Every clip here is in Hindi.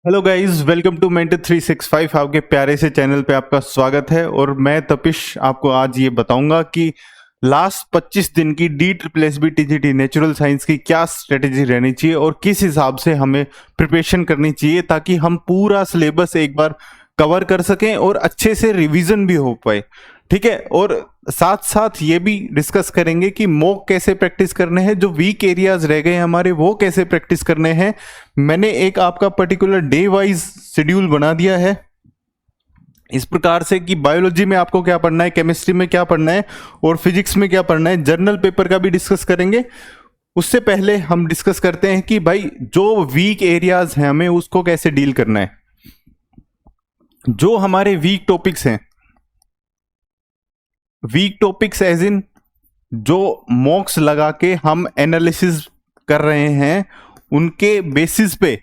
Hello guys, welcome to mentor 365। आपके प्यारे से चैनल पे आपका स्वागत है। और मैं तपिश आपको आज ये बताऊंगा कि लास्ट 25 दिन की DSSB TGT नेचुरल साइंस की क्या स्ट्रेटेजी रहनी चाहिए और किस हिसाब से हमें प्रिपरेशन करनी चाहिए ताकि हम पूरा सिलेबस एक बार कवर कर सकें और अच्छे से रिवीजन भी हो पाए। ठीक है। और साथ साथ ये भी डिस्कस करेंगे कि मॉक कैसे प्रैक्टिस करने हैं, जो वीक एरियाज रह गए हमारे वो कैसे प्रैक्टिस करने हैं। मैंने एक आपका पर्टिकुलर डे वाइज शेड्यूल बना दिया है इस प्रकार से कि बायोलॉजी में आपको क्या पढ़ना है, केमिस्ट्री में क्या पढ़ना है और फिजिक्स में क्या पढ़ना है। जर्नल पेपर का भी डिस्कस करेंगे। उससे पहले हम डिस्कस करते हैं कि भाई जो वीक एरियाज हैं हमें उसको कैसे डील करना है। जो हमारे वीक टॉपिक्स हैं, वीक टॉपिक्स एज इन जो मॉक्स लगा के हम एनालिसिस कर रहे हैं, उनके बेसिस पे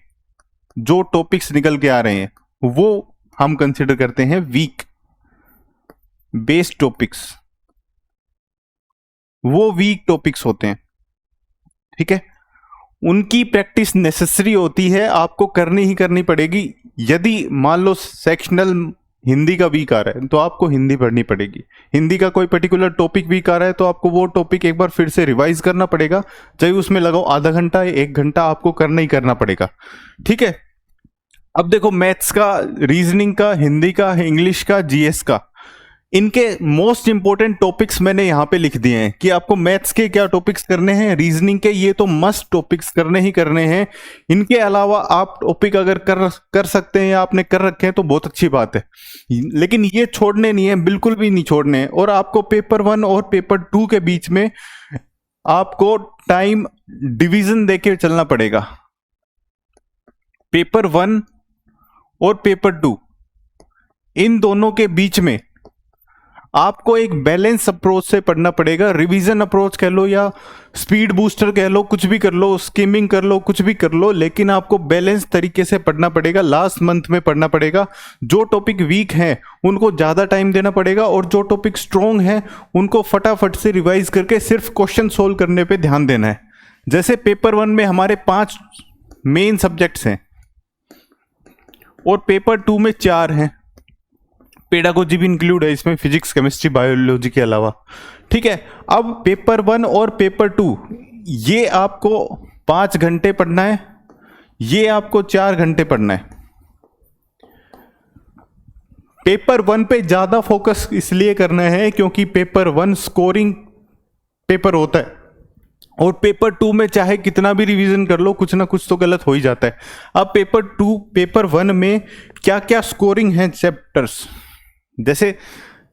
जो टॉपिक्स निकल के आ रहे हैं वो हम कंसिडर करते हैं वीक बेस्ड टॉपिक्स। वो वीक टॉपिक्स होते हैं। ठीक है। उनकी प्रैक्टिस नेसेसरी होती है, आपको करनी ही करनी पड़ेगी। यदि मान लो सेक्शनल हिंदी का वीक आ रहा है तो आपको हिंदी पढ़नी पड़ेगी। हिंदी का कोई पर्टिकुलर टॉपिक वीक आ रहा है तो आपको वो टॉपिक एक बार फिर से रिवाइज करना पड़ेगा, चाहे उसमें लगाओ आधा घंटा या 1 घंटा, आपको करना ही करना पड़ेगा। ठीक है। अब देखो, मैथ्स का, रीजनिंग का, हिंदी का, इंग्लिश का, जीएस का, इनके मोस्ट इंपोर्टेंट टॉपिक्स मैंने यहां पे लिख दिए हैं कि आपको मैथ्स के क्या टॉपिक्स करने हैं, रीजनिंग के ये तो मस्ट टॉपिक्स करने ही करने हैं। इनके अलावा आप टॉपिक अगर कर सकते हैं या आपने कर रखे हैं तो बहुत अच्छी बात है, लेकिन ये छोड़ने नहीं है, बिल्कुल भी नहीं छोड़ने हैं। और आपको पेपर 1 और पेपर 2 के बीच में आपको टाइम डिवीजन देके चलना पड़ेगा। पेपर 1 और पेपर 2, इन दोनों के बीच में आपको एक बैलेंस अप्रोच से पढ़ना पड़ेगा। रिवीजन अप्रोच कह लो या स्पीड बूस्टर कह लो, कुछ भी कर लो, स्किमिंग कर लो, कुछ भी कर लो, लेकिन आपको बैलेंस तरीके से पढ़ना पड़ेगा। लास्ट मंथ में पढ़ना पड़ेगा। जो टॉपिक वीक हैं उनको ज़्यादा टाइम देना पड़ेगा और जो टॉपिक स्ट्रॉन्ग हैं उनको फटाफट से रिवाइज करके सिर्फ क्वेश्चन सोल्व करने पर ध्यान देना है। जैसे पेपर 1 में हमारे 5 मेन सब्जेक्ट्स हैं और पेपर 2 में 4 हैं। पेडागोजी भी इंक्लूड है इसमें, फिजिक्स, केमिस्ट्री, बायोलॉजी के अलावा। ठीक है। अब पेपर 1 और पेपर 2 ये आपको 5 घंटे पढ़ना है, ये आपको 4 घंटे पढ़ना है। पेपर 1 पे ज्यादा फोकस इसलिए करना है क्योंकि पेपर 1 स्कोरिंग पेपर होता है और पेपर 2 में चाहे कितना भी रिवीजन कर लो कुछ ना कुछ तो गलत हो ही जाता है। अब पेपर 1 में क्या क्या स्कोरिंग है चैप्टर्स, जैसे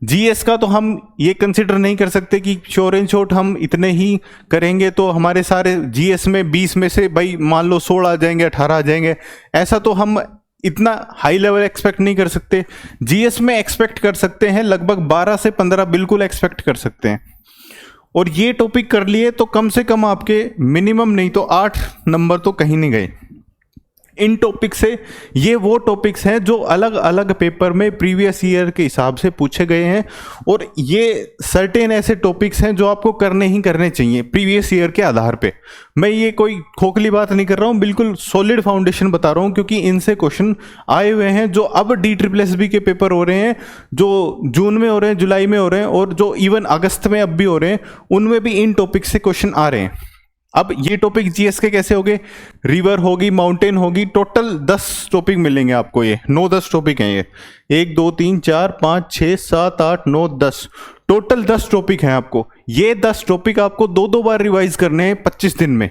जीएस का तो हम ये कंसिडर नहीं कर सकते कि श्योर एंड शॉर्ट हम इतने ही करेंगे तो हमारे सारे जीएस में 20 में से भाई मान लो 16 आ जाएंगे, 18 आ जाएंगे। ऐसा तो हम इतना हाई लेवल एक्सपेक्ट नहीं कर सकते। जीएस में एक्सपेक्ट कर सकते हैं लगभग 12 से 15 बिल्कुल एक्सपेक्ट कर सकते हैं। और ये टॉपिक कर लिए तो कम से कम आपके मिनिमम नहीं तो 8 नंबर तो कहीं नहीं गए। इन टॉपिक से ये वो टॉपिक्स हैं जो अलग अलग पेपर में प्रीवियस ईयर के हिसाब से पूछे गए हैं और ये सर्टेन ऐसे टॉपिक्स हैं जो आपको करने ही करने चाहिए प्रीवियस ईयर के आधार पे। मैं ये कोई खोखली बात नहीं कर रहा हूँ, बिल्कुल सॉलिड फाउंडेशन बता रहा हूँ क्योंकि इनसे क्वेश्चन आए हुए हैं जो अब DSSB के पेपर हो रहे हैं, जो जून में हो रहे हैं, जुलाई में हो रहे हैं और जो इवन अगस्त में अब भी हो रहे हैं, उनमें भी इन टॉपिक से क्वेश्चन आ रहे हैं। अब ये टॉपिक जीएस के कैसे होंगे, रिवर होगी, माउंटेन होगी, टोटल 10 टॉपिक मिलेंगे आपको। ये 9-10 टॉपिक हैं, ये 1 2 3 4 5 6 7 8 9 10, टोटल 10 टॉपिक हैं आपको। ये 10 टॉपिक आपको 2-2 बार रिवाइज करने हैं 25 दिन में।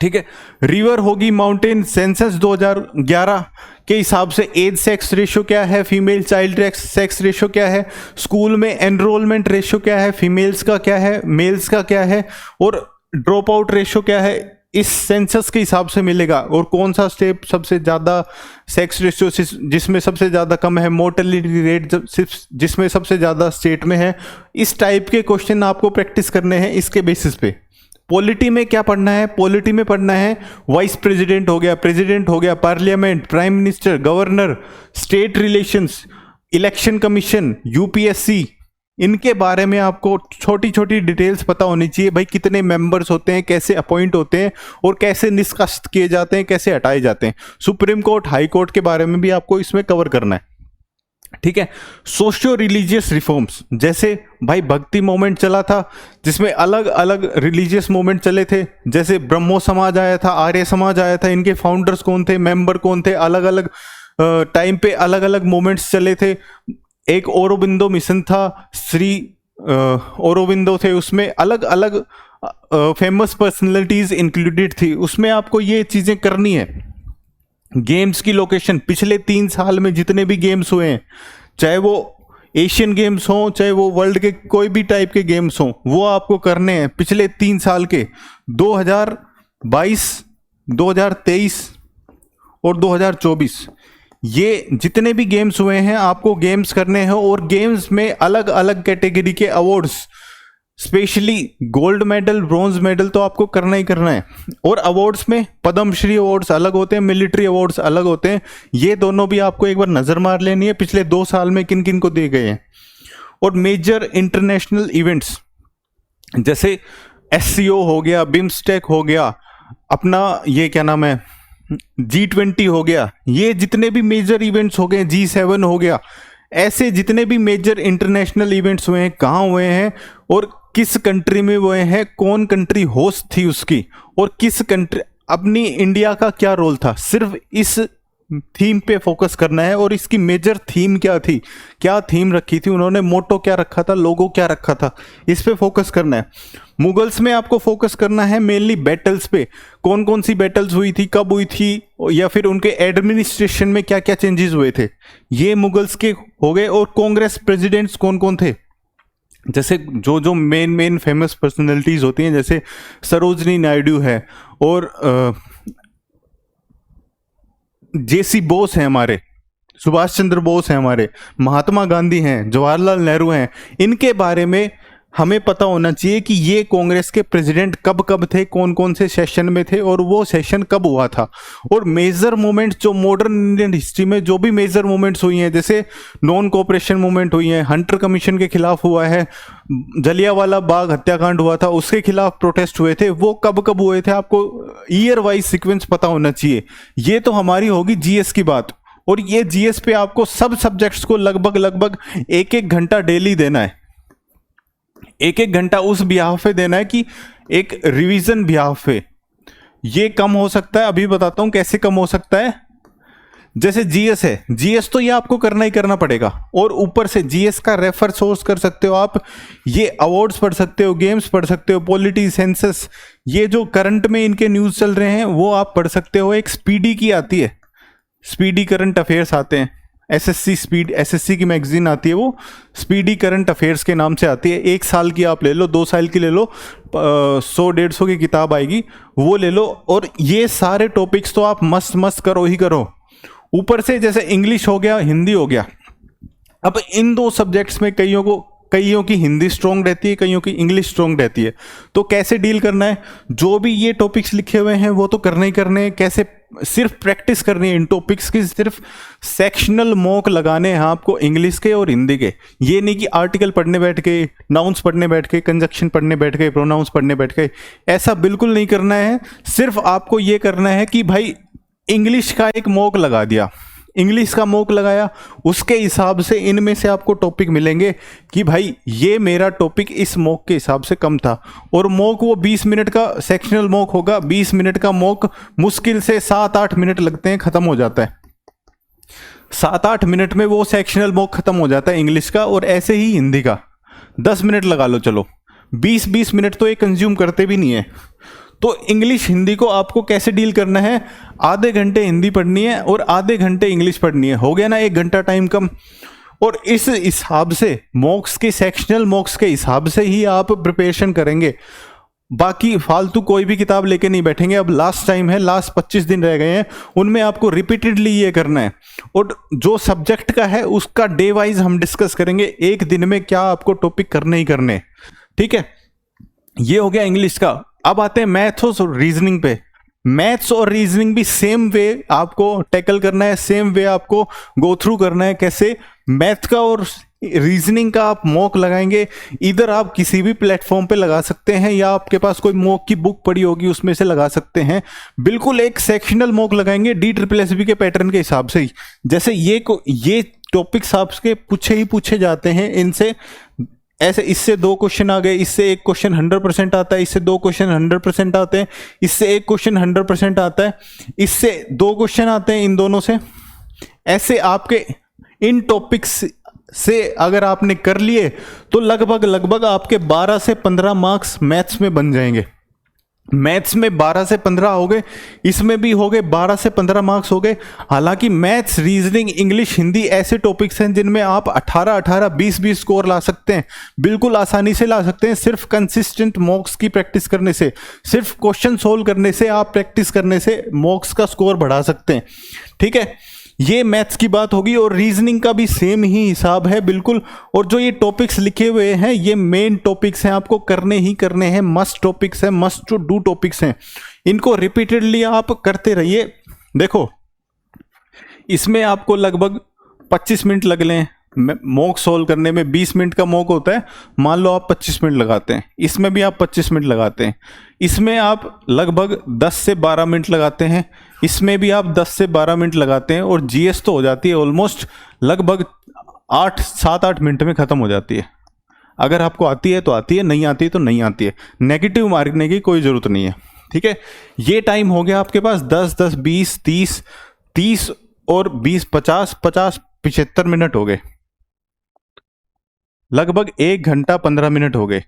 ठीक है। रिवर होगी, माउंटेन, सेंसस 2011 के हिसाब से एज सेक्स रेशियो क्या है, फीमेल चाइल्ड सेक्स रेशियो क्या है, स्कूल में एनरोलमेंट रेशियो क्या है, फीमेल्स का क्या है, मेल्स का क्या है, और ड्रॉप आउट रेशियो क्या है, इस सेंसस के हिसाब से मिलेगा। और कौन सा स्टेट सबसे ज़्यादा सेक्स रेशियो जिसमें सबसे ज़्यादा कम है, मोर्टेलिटी रेट जिसमें सबसे ज़्यादा स्टेट में है। इस टाइप के क्वेश्चन आपको प्रैक्टिस करने हैं इसके बेसिस पे। पॉलिटी में क्या पढ़ना है, पॉलिटी में पढ़ना है वाइस प्रेसिडेंट हो गया, प्रेसिडेंट हो गया, parliament, prime minister, governor, state relations, election commission, UPSC, इनके बारे में आपको छोटी छोटी डिटेल्स पता होनी चाहिए भाई, कितने मेंबर्स होते हैं, कैसे अपॉइंट होते हैं और कैसे निष्कासित किए जाते हैं, कैसे हटाए जाते हैं। सुप्रीम कोर्ट, हाई कोर्ट के बारे में भी आपको इसमें कवर करना है, ठीक है। सोशियो रिलीजियस रिफॉर्म्स, जैसे भाई भक्ति मूवमेंट चला था जिसमें अलग अलग रिलीजियस मूवमेंट चले थे, जैसे ब्रह्मो समाज आया था, आर्य समाज आया था, इनके फाउंडर्स कौन थे, मेंबर कौन थे, अलग अलग टाइम पे अलग अलग मूवमेंट्स चले थे। एक औरोबिंदो मिशन था, श्री औरोबिंदो थे, उसमें अलग अलग फेमस पर्सनैलिटीज इंक्लूडेड थी, उसमें आपको ये चीजें करनी है। गेम्स की लोकेशन, पिछले 3 साल में जितने भी गेम्स हुए हैं, चाहे वो एशियन गेम्स हों, चाहे वो वर्ल्ड के कोई भी टाइप के गेम्स हों, वो आपको करने हैं पिछले 3 साल के, 2022, 2023 और 2024। ये जितने भी गेम्स हुए हैं आपको गेम्स करने हैं, और गेम्स में अलग अलग कैटेगरी के awards, specially gold medal, bronze medal तो आपको करना ही करना है। और अवार्ड्स में पद्मश्री अवार्ड्स अलग होते हैं, मिलिट्री अवार्ड्स अलग होते हैं, ये दोनों भी आपको एक बार नजर मार लेनी है पिछले 2 साल में किन किन को दिए गए हैं। और मेजर इंटरनेशनल इवेंट्स जैसे SCO हो गया, बिम्स्टेक हो गया, अपना ये क्या नाम है G20 हो गया, ये जितने भी मेजर इवेंट्स हो गए, G7 हो गया, ऐसे जितने भी मेजर इंटरनेशनल इवेंट्स हुए हैं, कहाँ हुए हैं और किस कंट्री में हुए हैं, कौन कंट्री होस्ट थी उसकी, और किस कंट्री, अपनी इंडिया का क्या रोल था, सिर्फ इस थीम पे फोकस करना है। और इसकी मेजर थीम क्या थी, क्या थीम रखी थी उन्होंने, मोटो क्या रखा था, लोगो क्या रखा था, इस पे फोकस करना है। मुगल्स में आपको फोकस करना है मेनली बैटल्स पे, कौन कौन सी बैटल्स हुई थी, कब हुई थी, या फिर उनके एडमिनिस्ट्रेशन में क्या क्या चेंजेस हुए थे, ये मुगल्स के हो गए। और कांग्रेस प्रेसिडेंट्स कौन कौन थे, जैसे जो जो मेन फेमस पर्सनैलिटीज होती हैं, जैसे सरोजनी नायडू है, और JC बोस हैं हमारे, सुभाष चंद्र बोस हैं हमारे, महात्मा गांधी हैं, जवाहरलाल नेहरू हैं, इनके बारे में हमें पता होना चाहिए कि ये कांग्रेस के प्रेसिडेंट कब कब थे, कौन कौन से सेशन में थे और वो सेशन कब हुआ था। और मेजर मूवमेंट्स जो मॉडर्न इंडियन हिस्ट्री में जो भी मेजर मूवमेंट्स हुई हैं, जैसे नॉन कोऑपरेशन मूवमेंट हुई है, हंटर कमीशन के खिलाफ हुआ है, जलियांवाला बाग हत्याकांड हुआ था, उसके खिलाफ प्रोटेस्ट हुए थे, वो कब कब हुए थे, आपको ईयर वाइज सीक्वेंस पता होना चाहिए। ये तो हमारी होगी GS की बात, और ये GS पे आपको सब सब्जेक्ट्स को लगभग 1-1 घंटा डेली देना है, 1-1 घंटा उस बिहाफ पे देना है कि एक रिवीजन बिहाफ पे। ये कम हो सकता है, अभी बताता हूं कैसे कम हो सकता है। जैसे GS है, GS तो ये आपको करना ही करना पड़ेगा, और ऊपर से GS का रेफर सोर्स कर सकते हो आप, ये अवार्ड्स पढ़ सकते हो, गेम्स पढ़ सकते हो, पॉलिटी, सेंसस, ये जो करंट में इनके न्यूज चल रहे हैं वो आप पढ़ सकते हो। एक स्पीडी की आती है, स्पीडी करंट अफेयर्स आते हैं, SSC की मैगजीन आती है, वो स्पीडी करंट अफेयर्स के नाम से आती है। 1 साल की आप ले लो, 2 साल की ले लो, 100-150 की किताब आएगी, वो ले लो। और ये सारे टॉपिक्स तो आप मस्त करो ही करो। ऊपर से जैसे इंग्लिश हो गया, हिंदी हो गया, अब इन 2 सब्जेक्ट्स में कईयों की हिंदी स्ट्रॉन्ग रहती है, कईयों की इंग्लिश स्ट्रॉन्ग रहती है, तो कैसे डील करना है, जो भी ये टॉपिक्स लिखे हुए हैं वो तो करने ही करने हैं। कैसे सिर्फ प्रैक्टिस करनी है इन टॉपिक्स की, सिर्फ सेक्शनल मॉक लगाने हैं आपको इंग्लिश के और हिंदी के। ये नहीं कि आर्टिकल पढ़ने बैठ के, नाउन्स पढ़ने बैठ के, कंजक्शन पढ़ने बैठ के, प्रोनाउंस पढ़ने बैठ के, ऐसा बिल्कुल नहीं करना है। सिर्फ आपको ये करना है कि भाई इंग्लिश का एक मॉक लगा दिया, इंग्लिश का मॉक लगाया, उसके हिसाब से इनमें से आपको टॉपिक मिलेंगे कि भाई ये मेरा टॉपिक इस मॉक के हिसाब से कम था। और मॉक वो 20 मिनट का सेक्शनल मॉक होगा, 20 मिनट का मॉक मुश्किल से 7-8 मिनट लगते हैं, खत्म हो जाता है। 7-8 मिनट में वो सेक्शनल मॉक खत्म हो जाता है इंग्लिश का। और ऐसे ही हिंदी का 10 मिनट लगा लो, चलो 20-20 मिनट तो ये कंज्यूम करते भी नहीं है। तो इंग्लिश हिंदी को आपको कैसे डील करना है, आधे घंटे हिंदी पढ़नी है और आधे घंटे इंग्लिश पढ़नी है, हो गया ना, 1 घंटा टाइम कम। और इस हिसाब से मॉक्स के, सेक्शनल मॉक्स के हिसाब से ही आप प्रिपरेशन करेंगे। बाकी फालतू कोई भी किताब लेके नहीं बैठेंगे। अब लास्ट टाइम है, लास्ट 25 दिन रह गए हैं, उनमें आपको रिपीटेडली ये करना है। और जो सब्जेक्ट का है उसका डे वाइज हम डिस्कस करेंगे, एक दिन में क्या आपको टॉपिक करने ही करने, ठीक है। ये हो गया इंग्लिश का। अब आते हैं मैथ्स और रीजनिंग पे। मैथ्स और रीजनिंग भी सेम वे आपको टैकल करना है, सेम वे आपको गो थ्रू करना है। कैसे? मैथ का और रीजनिंग का आप मॉक लगाएंगे, इधर आप किसी भी प्लेटफॉर्म पे लगा सकते हैं या आपके पास कोई मॉक की बुक पड़ी होगी उसमें से लगा सकते हैं। बिल्कुल एक सेक्शनल मॉक लगाएंगे DSSB के पैटर्न के हिसाब से ही। जैसे ये टॉपिक्स आपके पूछे ही पूछे जाते हैं इनसे, ऐसे इससे 2 क्वेश्चन आ गए, इससे एक क्वेश्चन 100% आता है, इससे 2 क्वेश्चन 100% आते हैं, इससे एक क्वेश्चन 100% आता है, इससे 2 क्वेश्चन आते हैं इन दोनों से। ऐसे आपके इन टॉपिक्स से अगर आपने कर लिए तो लगभग आपके 12 से 15 मार्क्स मैथ्स में बन जाएंगे। मैथ्स में 12 से 15 हो गए, इसमें भी हो गए 12 से 15 मार्क्स हो गए। हालांकि मैथ्स, रीजनिंग, इंग्लिश, हिंदी ऐसे टॉपिक्स हैं जिनमें आप 18 20 स्कोर ला सकते हैं, बिल्कुल आसानी से ला सकते हैं। सिर्फ कंसिस्टेंट मॉक्स की प्रैक्टिस करने से, सिर्फ क्वेश्चन सोल्व करने से, आप प्रैक्टिस करने से मॉक्स का स्कोर बढ़ा सकते हैं। ठीक है, ये मैथ्स की बात होगी। और रीजनिंग का भी सेम ही हिसाब है बिल्कुल। और जो ये टॉपिक्स लिखे हुए हैं ये मेन टॉपिक्स हैं, आपको करने ही करने हैं, मस्ट टॉपिक्स हैं, मस्ट टू डू टॉपिक्स हैं। इनको रिपीटेडली आप करते रहिए। देखो इसमें आपको लगभग 25 मिनट लग लें, मॉक सोल्व करने में 20 मिनट का मॉक होता है, मान लो आप 25 मिनट लगाते हैं, इसमें भी आप 25 मिनट लगाते हैं, इसमें आप लगभग 10 से 12 मिनट लगाते हैं, इसमें भी आप 10 से 12 मिनट लगाते हैं, और जीएस तो हो जाती है ऑलमोस्ट लगभग 7-8 मिनट में ख़त्म हो जाती है। अगर आपको आती है तो आती है, नहीं आती है तो नहीं आती है, नेगेटिव मारने की कोई ज़रूरत नहीं है। ठीक है, ये टाइम हो गया आपके पास 10 20 30 और 20 50 75 मिनट हो गए, लगभग 1 घंटा 15 मिनट हो गए।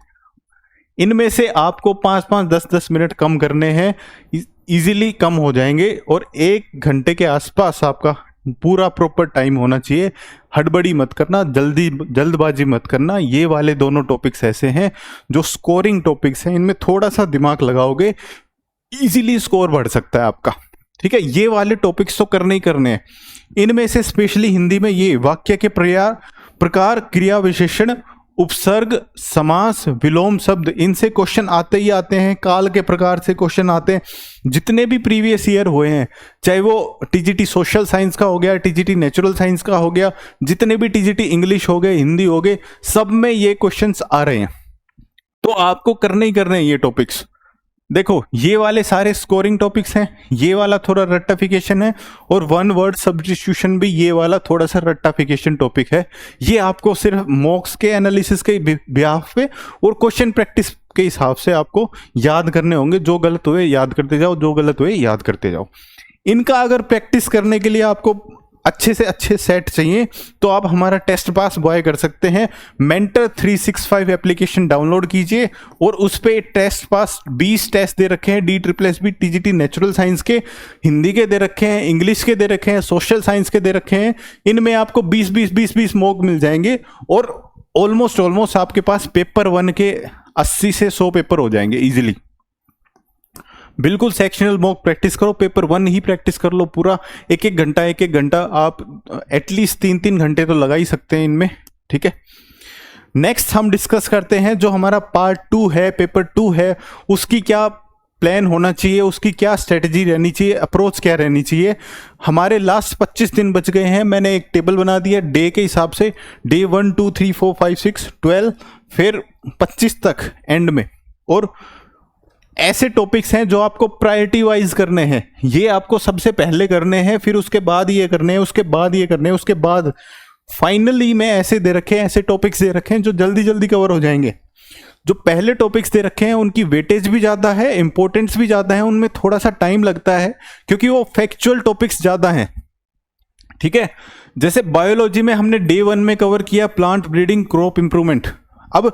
इनमें से आपको 5 10 मिनट कम करने हैं, इजीली कम हो जाएंगे, और 1 घंटे के आसपास आपका पूरा प्रॉपर टाइम होना चाहिए। हड़बड़ी मत करना, जल्दबाजी मत करना। ये वाले दोनों टॉपिक्स ऐसे हैं जो स्कोरिंग टॉपिक्स हैं, इनमें थोड़ा सा दिमाग लगाओगे इजीली स्कोर बढ़ सकता है आपका। ठीक है, ये वाले टॉपिक्स तो करने ही करने हैं। इनमें से स्पेशली हिंदी में ये वाक्य के प्रकार, क्रिया विशेषण, उपसर्ग, समास, विलोम शब्द, इनसे क्वेश्चन आते ही आते हैं। काल के प्रकार से क्वेश्चन आते हैं, जितने भी प्रीवियस ईयर हुए हैं, चाहे वो टीजीटी सोशल साइंस का हो गया, टीजीटी नेचुरल साइंस का हो गया, जितने भी टीजीटी इंग्लिश हो गए, हिंदी हो गए, सब में ये क्वेश्चंस आ रहे हैं। तो आपको करने ही करने हैं ये टॉपिक्स। देखो ये वाले सारे स्कोरिंग टॉपिक्स हैं, ये वाला थोड़ा रट्टाफिकेशन है, और 1 वर्ड सब्स्टिट्यूशन भी ये वाला थोड़ा सा रट्टाफिकेशन टॉपिक है। ये आपको सिर्फ मॉक्स के एनालिसिस के बिहाफ पे और क्वेश्चन प्रैक्टिस के हिसाब से आपको याद करने होंगे। जो गलत हुए याद करते जाओ, जो गलत हुए याद करते जाओ। इनका अगर प्रैक्टिस करने के लिए आपको अच्छे से अच्छे सेट चाहिए तो आप हमारा टेस्ट पास बॉय कर सकते हैं। मेंटर 365 एप्लीकेशन डाउनलोड कीजिए और उस पे टेस्ट पास 20 टेस्ट दे रखे हैं, DSSB टीजीटी नेचुरल साइंस के, हिंदी के दे रखे हैं, इंग्लिश के दे रखे हैं, सोशल साइंस के दे रखे हैं। इनमें आपको 20 मॉक मिल जाएंगे और ऑलमोस्ट आपके पास पेपर 1 के 80 से 100 पेपर हो जाएंगे इजीली। बिल्कुल सेक्शनल मॉक प्रैक्टिस करो, पेपर 1 ही प्रैक्टिस कर लो पूरा, एक एक घंटा आप एटलीस्ट 3 घंटे तो लगा ही सकते हैं इनमें। ठीक है, नेक्स्ट हम डिस्कस करते हैं जो हमारा पार्ट 2 है, पेपर 2 है, उसकी क्या प्लान होना चाहिए, उसकी क्या स्ट्रेटजी रहनी चाहिए, अप्रोच क्या रहनी चाहिए। हमारे लास्ट 25 दिन बच गए हैं, मैंने एक टेबल बना दिया डे के हिसाब से, डे 1 2 3 4 5 6 12 फिर 25 तक एंड में। और ऐसे टॉपिक्स हैं जो आपको प्रायोरिटी वाइज करने हैं, ये आपको सबसे पहले करने हैं, फिर उसके बाद ये करने हैं, उसके बाद ये करने हैं, उसके बाद फाइनली में ऐसे दे रखे हैं, ऐसे टॉपिक्स दे रखे हैं जो जल्दी जल्दी कवर हो जाएंगे। जो पहले टॉपिक्स दे रखे हैं उनकी वेटेज भी ज़्यादा है, इंपॉर्टेंस भी ज़्यादा है, उनमें थोड़ा सा टाइम लगता है क्योंकि वो फैक्चुअल टॉपिक्स ज़्यादा हैं। ठीक है, जैसे बायोलॉजी में हमने डे 1 में कवर किया प्लांट ब्रीडिंग क्रॉप इंप्रूवमेंट। अब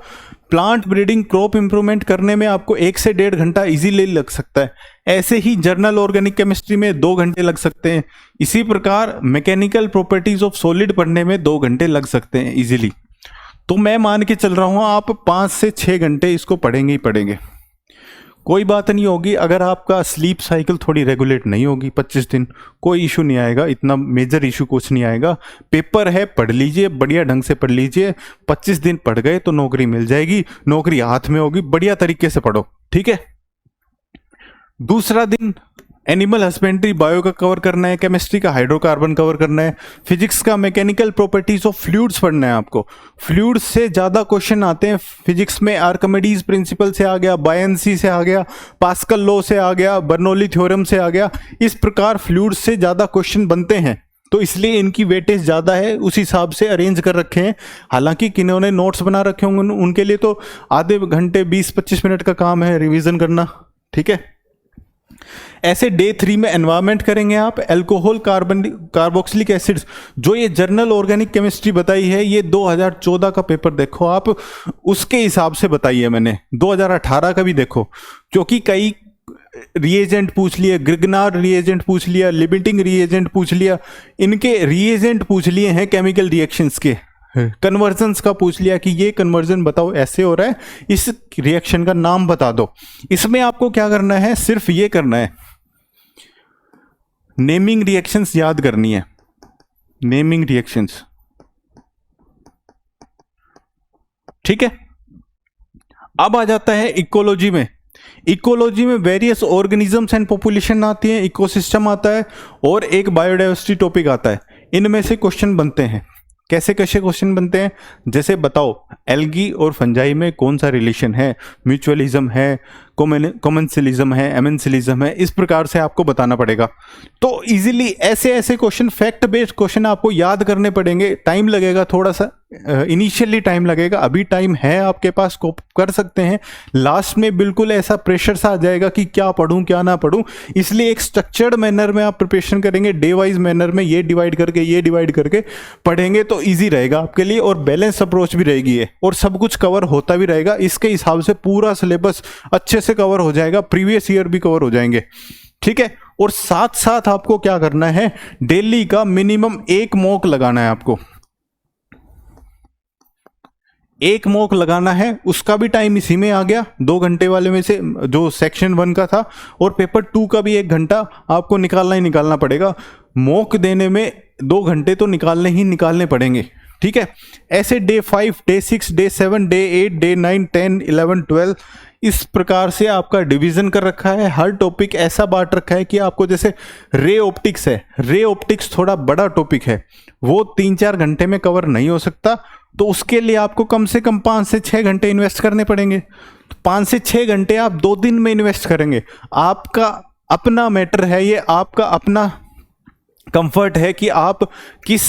प्लांट ब्रीडिंग क्रॉप इंप्रूवमेंट करने में आपको 1 से 1.5 घंटा इजीली लग सकता है। ऐसे ही जर्नल ऑर्गेनिक केमिस्ट्री में 2 घंटे लग सकते हैं। इसी प्रकार मैकेनिकल प्रॉपर्टीज ऑफ सॉलिड पढ़ने में 2 घंटे लग सकते हैं इजीली। तो मैं मान के चल रहा हूँ आप 5 से 6 घंटे इसको पढ़ेंगे ही पढ़ेंगे, कोई बात नहीं होगी। अगर आपका स्लीप साइकिल थोड़ी रेगुलेट नहीं होगी 25 दिन, कोई इशू नहीं आएगा, इतना मेजर इशू कुछ नहीं आएगा। पेपर है, पढ़ लीजिए, बढ़िया ढंग से पढ़ लीजिए। 25 दिन पढ़ गए तो नौकरी मिल जाएगी, नौकरी हाथ में होगी, बढ़िया तरीके से पढ़ो। ठीक है, दूसरा दिन एनिमल हस्बेंड्री बायो का कवर करना है, केमिस्ट्री का हाइड्रोकार्बन कवर करना है, फिजिक्स का मैकेनिकल प्रॉपर्टीज ऑफ फ्लूइड्स पढ़ना है आपको। फ्लूइड्स से ज़्यादा क्वेश्चन आते हैं फिजिक्स में, आर्किमिडीज प्रिंसिपल से आ गया, बायंसी से आ गया, पास्कल लॉ से आ गया, बर्नौली थ्योरम से आ गया। इस प्रकार फ्लूइड्स से ज़्यादा क्वेश्चन बनते हैं, तो इसलिए इनकी वेटेज ज़्यादा है, उस हिसाब से अरेंज कर रखे हैं। हालांकि किन्होंने नोट्स बना रखे होंगे उनके लिए तो आधे घंटे 20-25 मिनट का काम है रिवीजन करना, ठीक है। ऐसे डे 3 में एनवायरमेंट करेंगे आप, अल्कोहल कार्बोक्सिलिक एसिड्स, जो ये जर्नल ऑर्गेनिक केमिस्ट्री बताई है, ये 2014 का पेपर देखो आप, उसके हिसाब से बताई है मैंने। 2018 का भी देखो, क्योंकि कई रिएजेंट पूछ लिया, ग्रिगनार रिएजेंट पूछ लिया, लिमिटिंग रिएजेंट पूछ लिया, इनके रिएजेंट पूछ लिए हैं केमिकल रिएक्शंस के, कन्वर्जन्स का पूछ लिया कि ये कन्वर्जन बताओ ऐसे हो रहा है, इस रिएक्शन का नाम बता दो। इसमें आपको क्या करना है, सिर्फ ये करना है, नेमिंग रिएक्शंस याद करनी है, नेमिंग रिएक्शंस, ठीक है। अब आ जाता है इकोलॉजी में। इकोलॉजी में वेरियस ऑर्गेनिजम्स एंड पॉपुलेशन आती है, इकोसिस्टम आता है और एक बायोडाइवर्सिटी टॉपिक आता है। इनमें से क्वेश्चन बनते हैं। कैसे कैसे क्वेश्चन बनते हैं, जैसे बताओ एल्गी और फंजाई में कौन सा रिलेशन है, म्यूचुअलिज्म है, कॉमेंसिलिज्म है, एमेंसिलिज्म है, इस प्रकार से आपको बताना पड़ेगा। तो इजीली ऐसे ऐसे क्वेश्चन, फैक्ट बेस्ड क्वेश्चन आपको याद करने पड़ेंगे। टाइम लगेगा थोड़ा सा, इनिशियली टाइम लगेगा, अभी टाइम है आपके पास, कोप कर सकते हैं। लास्ट में बिल्कुल ऐसा प्रेशर सा आ जाएगा कि क्या पढूं क्या ना पढूं, इसलिए एक स्ट्रक्चर्ड मैनर में आप प्रिपरेशन करेंगे, डे वाइज मैनर में, ये डिवाइड करके पढ़ेंगे तो ईजी रहेगा आपके लिए, और बैलेंस अप्रोच भी रहेगी ये, और सब कुछ कवर होता भी रहेगा। इसके हिसाब से पूरा सिलेबस अच्छे से कवर हो जाएगा, प्रीवियस ईयर भी कवर हो जाएंगे, ठीक है। और साथ साथ आपको क्या करना है, डेली का मिनिमम एक मॉक लगाना है आपको, एक मॉक लगाना है। उसका भी टाइम इसी में आ गया, 2 घंटे वाले में से जो सेक्शन 1 का था, और पेपर 2 का भी 1 घंटा आपको निकालना पड़ेगा। मॉक देने में 2 घंटे तो निकालने पड़ेंगे, ठीक है। ऐसे day 5, day 6, day 7, day 8, day 9, 10, 11, 12, इस प्रकार से आपका डिवीजन कर रखा है। हर टॉपिक ऐसा बांट रखा है कि आपको, जैसे रे ऑप्टिक्स है, रे ऑप्टिक्स थोड़ा बड़ा टॉपिक है, वो 3-4 घंटे में कवर नहीं हो सकता, तो उसके लिए आपको कम से कम 5 से 6 घंटे इन्वेस्ट करने पड़ेंगे। तो 5 से 6 घंटे आप 2 दिन में इन्वेस्ट करेंगे। आपका अपना मैटर है ये, आपका अपना कंफर्ट है कि आप किस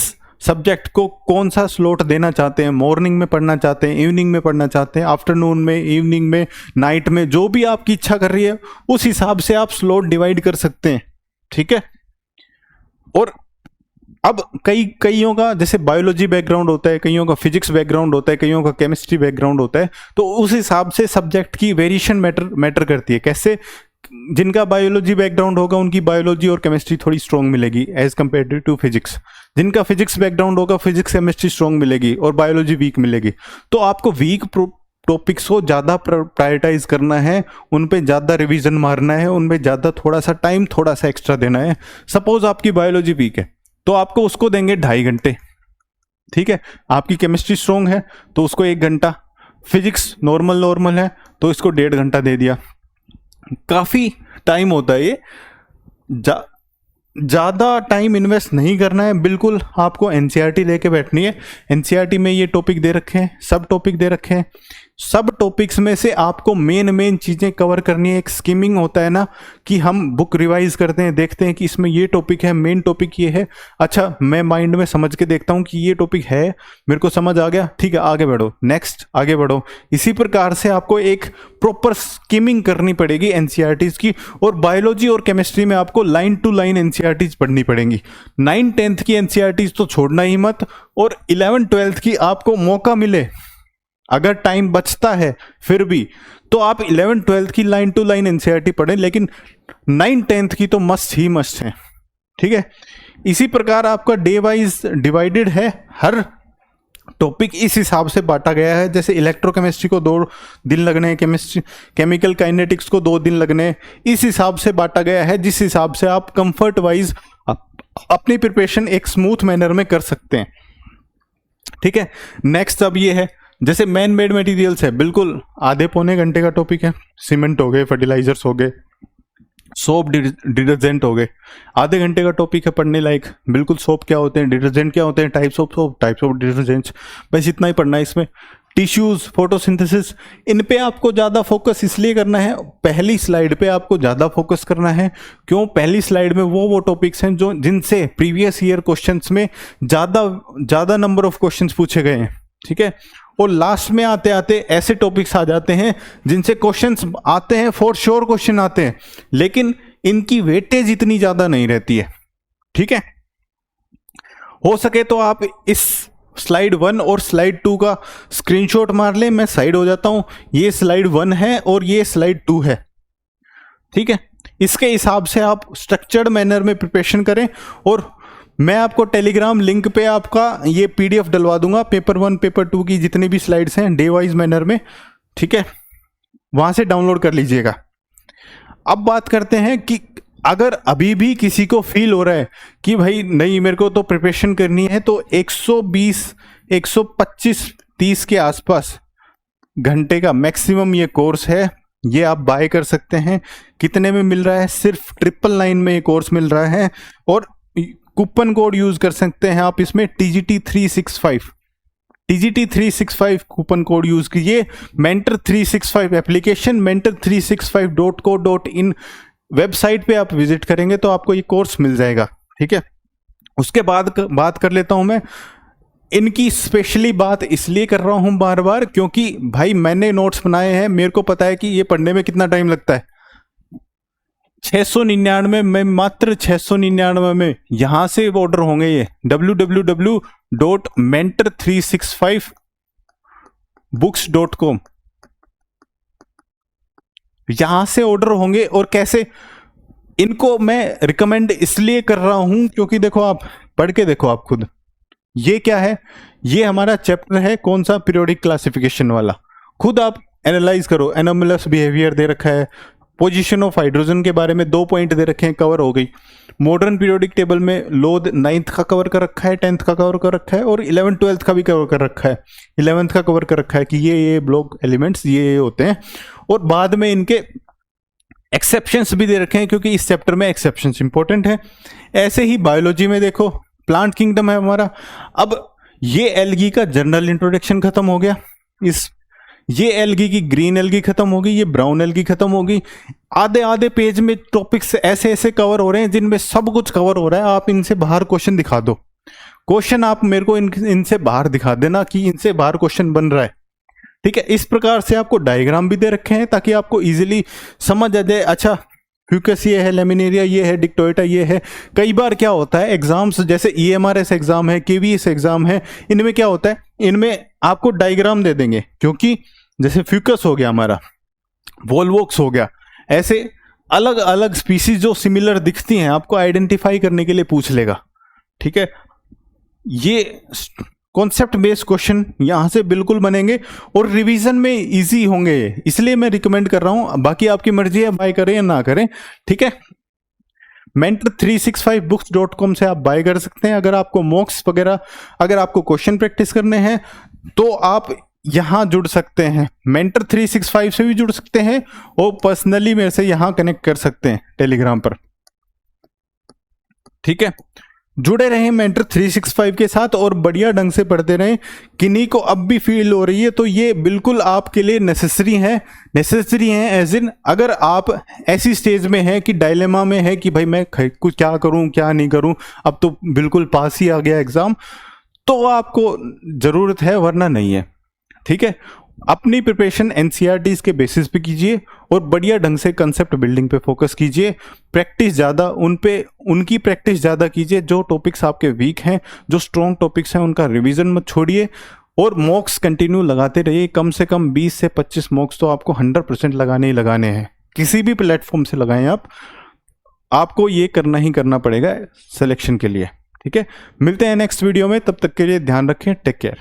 सब्जेक्ट को कौन सा स्लॉट देना चाहते हैं, मॉर्निंग में पढ़ना चाहते हैं, इवनिंग में पढ़ना चाहते हैं, आफ्टरनून में, इवनिंग में, नाइट में, जो भी आपकी इच्छा कर रही है उस हिसाब से आप स्लॉट डिवाइड कर सकते हैं, ठीक है। और अब कईयों का जैसे बायोलॉजी बैकग्राउंड होता है, कईयों का फिजिक्स बैकग्राउंड होता है, कईयों का केमिस्ट्री बैकग्राउंड होता है, तो उस हिसाब से सब्जेक्ट की वेरिएशन मैटर करती है। कैसे, जिनका बायोलॉजी बैकग्राउंड होगा उनकी बायोलॉजी और केमिस्ट्री थोड़ी स्ट्रॉन्ग मिलेगी एज कम्पेयर टू फिजिक्स, जिनका फिजिक्स बैकग्राउंड होगा फिजिक्स केमिस्ट्री स्ट्रॉन्ग मिलेगी और बायोलॉजी वीक मिलेगी। तो आपको वीक टॉपिक्स को ज़्यादा प्रायोरिटाइज करना है, उन पे ज़्यादा रिवीजन मारना है, उन पे ज़्यादा थोड़ा सा टाइम थोड़ा सा एक्स्ट्रा देना है। सपोज आपकी बायोलॉजी वीक है तो आपको उसको देंगे 2.5 घंटे, ठीक है। आपकी केमिस्ट्री स्ट्रॉन्ग है तो उसको 1 घंटा, फिजिक्स नॉर्मल है तो इसको 1.5 घंटा दे दिया। काफ़ी टाइम होता है ये, ज़्यादा टाइम इन्वेस्ट नहीं करना है। बिल्कुल आपको एनसीईआरटी लेके बैठनी है। एनसीईआरटी में ये टॉपिक दे रखे हैं, सब टॉपिक दे रखे हैं, सब टॉपिक्स में से आपको मेन चीज़ें कवर करनी है। एक स्किमिंग होता है ना कि हम बुक रिवाइज करते हैं, देखते हैं कि इसमें ये टॉपिक है, मेन टॉपिक ये है, अच्छा मैं माइंड में समझ के देखता हूँ कि ये टॉपिक है, मेरे को समझ आ गया, ठीक है आगे बढ़ो, नेक्स्ट आगे बढ़ो। इसी प्रकार से आपको एक प्रॉपर स्किमिंग करनी पड़ेगी एनसीईआरटीज़ की। और बायोलॉजी और केमिस्ट्री में आपको लाइन टू लाइन एनसीईआरटीज़ पढ़नी पड़ेंगी। 9th-10th की एनसीईआरटीज़ तो छोड़ना ही मत, और 11th-12th की आपको मौका मिले, अगर टाइम बचता है फिर भी, तो आप 11th-12th की लाइन टू लाइन एनसीईआरटी पढ़ें, लेकिन 9th-10th की तो मस्ट है, ठीक है। इसी प्रकार आपका डे वाइज डिवाइडेड है, हर टॉपिक इस हिसाब से बांटा गया है। जैसे इलेक्ट्रोकेमिस्ट्री को 2 दिन लगने, केमिकल काइनेटिक्स को 2 दिन लगने, इस हिसाब से बांटा गया है, जिस हिसाब से आप कंफर्ट वाइज अपनी प्रिपरेशन एक स्मूथ मैनर में कर सकते हैं, ठीक है। नेक्स्ट अब ये है, जैसे मैन मेड मटेरियल्स है, बिल्कुल आधे पौने घंटे का टॉपिक है। सीमेंट हो गए, फर्टिलाइजर्स हो गए, सोप डिटर्जेंट हो गए, आधे घंटे का टॉपिक है पढ़ने लायक, बिल्कुल। सोप क्या होते हैं, डिटर्जेंट क्या होते हैं, types of soap, types of detergents, बस इतना ही पढ़ना है इसमें। टिश्यूज, फोटोसिंथेसिस, इन पे आपको ज़्यादा फोकस इसलिए करना है, पहली स्लाइड पे आपको ज़्यादा फोकस करना है। क्यों? पहली स्लाइड में वो टॉपिक्स हैं जो जिनसे प्रीवियस ईयर क्वेश्चंस में ज़्यादा नंबर ऑफ क्वेश्चंस पूछे गए हैं, ठीक है। और लास्ट में आते आते ऐसे टॉपिक्स आ जाते हैं जिनसे क्वेश्चंस आते हैं, फॉर श्योर क्वेश्चन आते हैं, लेकिन इनकी वेटेज इतनी ज़्यादा नहीं रहती है, ठीक है। हो सके तो आप इस स्लाइड 1 और स्लाइड 2 का स्क्रीनशॉट मार लें, मैं साइड हो जाता हूं। ये स्लाइड 1 है और ये स्लाइड 2 है, ठीक है। इसके हिसाब से आप स्ट्रक्चर्ड मैनर में प्रिपरेशन करें, और मैं आपको टेलीग्राम लिंक पे आपका ये PDF डलवा दूंगा, पेपर 1 पेपर 2 की जितनी भी स्लाइड्स हैं डे वाइज मैनर में, ठीक है, वहां से डाउनलोड कर लीजिएगा। अब बात करते हैं कि अगर अभी भी किसी को फील हो रहा है कि भाई नहीं मेरे को तो प्रिपरेशन करनी है, तो 120 125 30 के आसपास घंटे का मैक्सिमम ये कोर्स है, ये आप बाय कर सकते हैं। कितने में मिल रहा है? सिर्फ 999 में ये कोर्स मिल रहा है, और कूपन कोड यूज कर सकते हैं आप इसमें, TGT 365 TGT 365 coupon code use कीजिए। मेंटर 365 एप्लीकेशन, mentor365.co.in वेबसाइट पे आप विजिट करेंगे तो आपको ये कोर्स मिल जाएगा, ठीक है। उसके बाद बात कर लेता हूं मैं इनकी, स्पेशली बात इसलिए कर रहा हूं बार बार क्योंकि भाई मैंने नोट्स बनाए हैं, मेरे को पता है कि ये पढ़ने में कितना टाइम लगता है। 699 में, मात्र 699 में यहां से ऑर्डर होंगे ये, www.mentor365books.com, यहां से ऑर्डर होंगे। और कैसे? इनको मैं रिकमेंड इसलिए कर रहा हूं क्योंकि देखो, आप पढ़ के देखो आप खुद, ये क्या है, ये हमारा चैप्टर है कौन सा, पीरियोडिक क्लासिफिकेशन वाला। खुद आप एनालाइज करो, एनोमलस बिहेवियर दे रखा है, पोजीशन ऑफ हाइड्रोजन के बारे में 2 पॉइंट दे रखे हैं, कवर हो गई। मॉडर्न पीरियोडिक टेबल में लोद 9th का कवर कर रखा है, 10th का कवर कर रखा है, और 11th 12th का भी कवर कर रखा है। 11th का कवर कर रखा है कि ये ब्लॉक एलिमेंट्स ये होते हैं, और बाद में इनके एक्सेप्शंस भी दे रखे हैं क्योंकि इस चैप्टर में एक्सेप्शंस इंपॉर्टेंट है। ऐसे ही बायोलॉजी में देखो, प्लांट किंगडम है हमारा। अब ये एल्गी का जनरल इंट्रोडक्शन खत्म हो गया, ये एल्गी की ग्रीन एल्गी खत्म होगी, ये ब्राउन एल्गी खत्म होगी। आधे पेज में टॉपिक्स ऐसे कवर हो रहे हैं जिनमें सब कुछ कवर हो रहा है। आप इनसे बाहर क्वेश्चन दिखा दो, क्वेश्चन आप मेरे को इनसे बाहर दिखा देना कि इनसे बाहर क्वेश्चन बन रहा है, ठीक है। इस प्रकार से आपको डायग्राम भी दे रखे हैं ताकि आपको इजीली समझ आ जाए, अच्छा फ्यूकस ये है, लेमिनेरिया ये है, डिक्टोएटा ये है। कई बार क्या होता है एग्जाम्स, जैसे EMRS एग्जाम है, KVS एग्जाम है, इनमें क्या होता है, इनमें आपको डायग्राम दे देंगे, क्योंकि जैसे फ्यूकस हो गया हमारा, वोलवॉक्स हो गया, ऐसे अलग अलग स्पीसीज जो सिमिलर दिखती हैं आपको आइडेंटिफाई करने के लिए पूछ लेगा, ठीक है। ये कॉन्सेप्ट बेस्ड क्वेश्चन यहां से बिल्कुल बनेंगे और रिवीजन में इजी होंगे, इसलिए मैं रिकमेंड कर रहा हूं। बाकी आपकी मर्जी है, बाय करें या ना करें, ठीक है। mentor365books.com से आप बाय कर सकते हैं। अगर आपको मॉक्स वगैरह, अगर आपको क्वेश्चन प्रैक्टिस करने हैं तो आप यहां जुड़ सकते हैं, mentor365 से भी जुड़ सकते हैं, और पर्सनली मेरे से यहां कनेक्ट कर सकते हैं टेलीग्राम पर, ठीक है। जुड़े रहें mentor365 के साथ और बढ़िया ढंग से पढ़ते रहें। किन्हीं को अब भी फील हो रही है तो ये बिल्कुल आपके लिए नेसेसरी है एज इन, अगर आप ऐसी स्टेज में हैं कि डायलेमा में है कि भाई मैं कुछ क्या करूं क्या नहीं करूं, अब तो बिल्कुल पास ही आ गया एग्जाम, तो आपको जरूरत है, वरना नहीं है, ठीक है। अपनी प्रिपरेशन NCERTs के बेसिस पे कीजिए और बढ़िया ढंग से कंसेप्ट बिल्डिंग पे फोकस कीजिए। प्रैक्टिस ज़्यादा उनकी प्रैक्टिस ज़्यादा कीजिए जो टॉपिक्स आपके वीक हैं, जो स्ट्रॉन्ग टॉपिक्स हैं उनका रिवीजन मत छोड़िए, और मॉक्स कंटिन्यू लगाते रहिए। कम से कम 20 से 25 मॉक्स तो आपको 100% लगाने ही लगाने हैं, किसी भी प्लेटफॉर्म से लगाएं आपको ये करना ही करना पड़ेगा सिलेक्शन के लिए, ठीक है। मिलते हैं नेक्स्ट वीडियो में, तब तक के लिए ध्यान रखें, टेक केयर।